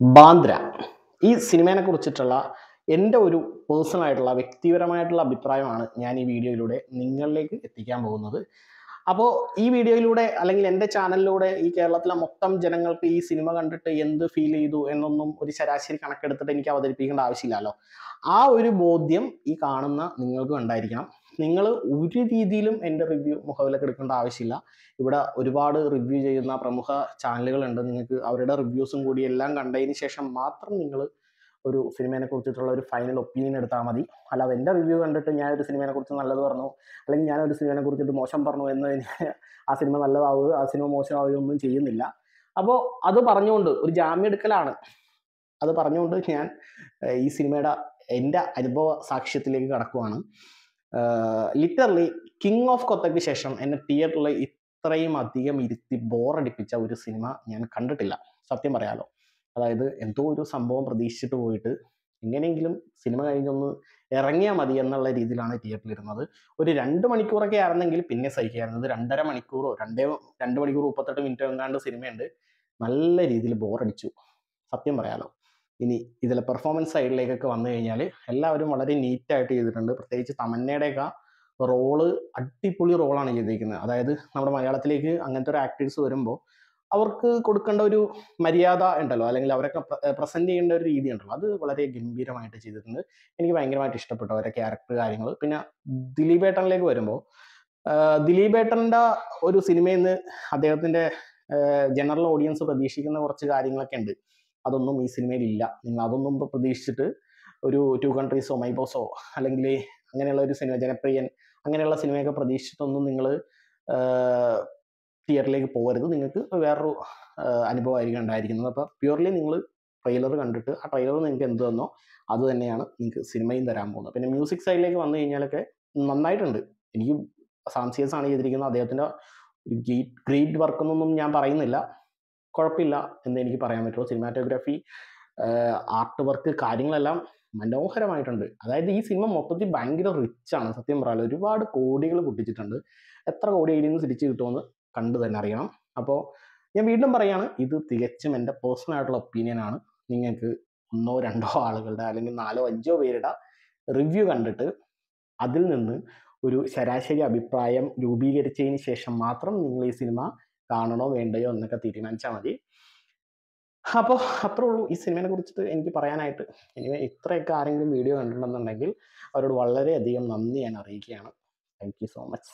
ബാന്ദ്ര ഈ സിനിമയെ കുറിച്ചിട്ടുള്ള എൻ്റെ ഒരു പേഴ്സണൽ ആയിട്ടുള്ള വ്യക്തിപരമായിട്ടുള്ള അഭിപ്രായമാണ് ഞാൻ ഈ വീഡിയോയിലൂടെ നിങ്ങളിലേക്ക് എത്തിക്കാൻ പോകുന്നത്. അപ്പോൾ ഈ വീഡിയോയിലൂടെ അല്ലെങ്കിൽ എൻ്റെ ചാനലിലൂടെ ഈ കേരളത്തിലെ മൊത്തം ജനങ്ങൾക്ക് ഈ സിനിമ കണ്ടിട്ട് എന്ത് ഫീൽ ചെയ്തു എന്നൊന്നും ഒരു ശരാശരി കണക്കെടുത്തിട്ട് എനിക്ക് അവതരിപ്പിക്കേണ്ട ആവശ്യമില്ലല്ലോ. ആ ഒരു ബോധ്യം ഈ കാണുന്ന നിങ്ങൾക്കും ഉണ്ടായിരിക്കണം. നിങ്ങൾ ഒരു രീതിയിലും എൻ്റെ റിവ്യൂ മുഖവിലക്ക് എടുക്കേണ്ട ആവശ്യമില്ല. ഇവിടെ ഒരുപാട് റിവ്യൂ ചെയ്യുന്ന പ്രമുഖ ചാനലുകളുണ്ട്. നിങ്ങൾക്ക് അവരുടെ റിവ്യൂസും കൂടി എല്ലാം കണ്ടതിന് ശേഷം മാത്രം നിങ്ങൾ ഒരു സിനിമയെ കുറിച്ചിട്ടുള്ള ഒരു ഫൈനൽ ഒപ്പീനിയൻ എടുത്താൽ മതി. അല്ലാതെ എൻ്റെ റിവ്യൂ കണ്ടിട്ട് ഞാൻ ഒരു സിനിമയെ കുറിച്ച് നല്ലത് പറഞ്ഞു, അല്ലെങ്കിൽ ഞാൻ ഒരു സിനിമയെ കുറിച്ചിട്ട് മോശം പറഞ്ഞു എന്നതിന് ആ സിനിമ നല്ലതാവുകയോ ആ സിനിമ മോശമാവുകയോ ഒന്നും ചെയ്യുന്നില്ല. അപ്പോൾ അത് പറഞ്ഞുകൊണ്ട് ഒരു ജാമ്യം എടുക്കലാണ്. അത് പറഞ്ഞുകൊണ്ട് ഞാൻ ഈ സിനിമയുടെ എൻ്റെ അനുഭവ സാക്ഷ്യത്തിലേക്ക് കടക്കുവാണ്. ലിറ്ററലി കിങ് ഓഫ് കൊത്തയ്ക്ക് ശേഷം എന്നെ തിയേറ്ററിൽ ഇത്രയും അധികം ഇരുത്തി ബോറടിപ്പിച്ച ഒരു സിനിമ ഞാൻ കണ്ടിട്ടില്ല, സത്യം പറയാലോ. അതായത് എന്തോ ഒരു സംഭവം പ്രതീക്ഷിച്ചിട്ട് പോയിട്ട് എങ്ങനെയെങ്കിലും സിനിമ കഴിഞ്ഞൊന്ന് ഇറങ്ങിയാൽ മതി എന്നുള്ള രീതിയിലാണ് തിയേറ്ററിൽ ഇരുന്നത്. ഒരു 2 മണിക്കൂറൊക്കെ ആയിരുന്നെങ്കിൽ പിന്നെ സഹിക്കായിരുന്നു. ഇത് 2.5 മണിക്കൂറോ 2 മണിക്കൂർ 38 മിനിറ്റോ എങ്ങാണ്ട് സിനിമയുണ്ട്. നല്ല രീതിയിൽ ബോറടിച്ചു, സത്യം പറയാലോ. ഇനി ഇതിലെ പെർഫോമൻസ് സൈഡിലേക്കൊക്കെ വന്നു കഴിഞ്ഞാൽ എല്ലാവരും വളരെ നീറ്റായിട്ട് ചെയ്തിട്ടുണ്ട്. പ്രത്യേകിച്ച് തമന്നയുടെയൊക്കെ റോള് അടിപൊളി റോളാണ് ചെയ്തിരിക്കുന്നത്. അതായത് നമ്മുടെ മലയാളത്തിലേക്ക് അങ്ങനത്തെ ഒരു ആക്ടേഴ്സ് വരുമ്പോൾ അവർക്ക് കൊടുക്കേണ്ട ഒരു മര്യാദ ഉണ്ടല്ലോ, അല്ലെങ്കിൽ അവരൊക്കെ പ്രസന്റ് ചെയ്യേണ്ട ഒരു രീതി ഉണ്ടല്ലോ, അത് വളരെ ഗംഭീരമായിട്ട് ചെയ്തിട്ടുണ്ട്. എനിക്ക് ഭയങ്കരമായിട്ട് ഇഷ്ടപ്പെട്ടു അവരുടെ ക്യാരക്ടർ കാര്യങ്ങൾ. പിന്നെ ദിലീപേട്ടനിലേക്ക് വരുമ്പോൾ ദിലീപേട്ടൻ്റെ ഒരു സിനിമയിൽ നിന്ന് അദ്ദേഹത്തിൻ്റെ ജനറൽ ഓഡിയൻസ് പ്രതീക്ഷിക്കുന്ന കുറച്ച് കാര്യങ്ങളൊക്കെ ഉണ്ട്. അതൊന്നും ഈ സിനിമയിൽ ഇല്ല. നിങ്ങൾ അതൊന്നും പ്രതീക്ഷിച്ചിട്ട് ഒരു 2 കൺട്രീസോ മൈബോസോ അല്ലെങ്കിൽ അങ്ങനെയുള്ള ഒരു സിനിമ ജനപ്രിയൻ അങ്ങനെയുള്ള സിനിമയൊക്കെ പ്രതീക്ഷിച്ചിട്ടൊന്നും നിങ്ങൾ തിയേറ്ററിലേക്ക് പോകരുത്. നിങ്ങൾക്ക് വേറൊരു അനുഭവമായിരിക്കും ഉണ്ടായിരിക്കുന്നത്. അപ്പോൾ പ്യൂർലി നിങ്ങൾ ട്രെയിലർ കണ്ടിട്ട് ആ ട്രെയിലർ നിങ്ങൾക്ക് എന്ത് തന്നോ അത് തന്നെയാണ് നിങ്ങൾക്ക് സിനിമയും തരാൻ പോകുന്നത്. പിന്നെ മ്യൂസിക് സൈഡിലേക്ക് വന്നു കഴിഞ്ഞാലൊക്കെ നന്നായിട്ടുണ്ട്. എനിക്ക് സാംസിയസ് ആണ് ചെയ്തിരിക്കുന്നത്. അദ്ദേഹത്തിൻ്റെ ഒരു ഗ്രേറ്റ് വർക്ക് എന്നൊന്നും ഞാൻ പറയുന്നില്ല, കുഴപ്പമില്ല എന്ന് എനിക്ക് പറയാൻ പറ്റുള്ളൂ. സിനിമാറ്റോഗ്രാഫി, ആർട്ട് വർക്ക് കാര്യങ്ങളെല്ലാം മനോഹരമായിട്ടുണ്ട്. അതായത് ഈ സിനിമ മൊത്തത്തിൽ ഭയങ്കര റിച്ചാണ്, സത്യം പറയാലോ. ഒരുപാട് കോടികൾ പൊട്ടിച്ചിട്ടുണ്ട്. എത്ര കോടി ഇതിൽ നിന്ന് തിരിച്ചു കിട്ടുമെന്ന് കണ്ടു തന്നെ അറിയണം. അപ്പോൾ ഞാൻ വീണ്ടും പറയുകയാണ്, ഇത് തികച്ചും എൻ്റെ പേഴ്സണൽ ആയിട്ടുള്ള ഒപ്പീനിയനാണ്. നിങ്ങൾക്ക് 1 2 ആളുകളുടെ അല്ലെങ്കിൽ 4 5 പേരുടെ റിവ്യൂ കണ്ടിട്ട് അതിൽ നിന്ന് ഒരു ശരാശരി അഭിപ്രായം രൂപീകരിച്ചതിന് ശേഷം മാത്രം നിങ്ങൾ ഈ സിനിമ കാണണോ വേണ്ടയോ എന്നൊക്കെ തീരുമാനിച്ചാൽ മതി. അപ്പോൾ അത്രേ ഉള്ളൂ ഈ സിനിമയെ കുറിച്ചിട്ട് എനിക്ക് പറയാനായിട്ട്. ഇനി ഇത്രയൊക്കെ ആരെങ്കിലും വീഡിയോ കണ്ടിട്ടുണ്ടെന്നുണ്ടെങ്കിൽ അവരോട് വളരെയധികം നന്ദി ഞാൻ അറിയിക്കുകയാണ്. Thank you so much.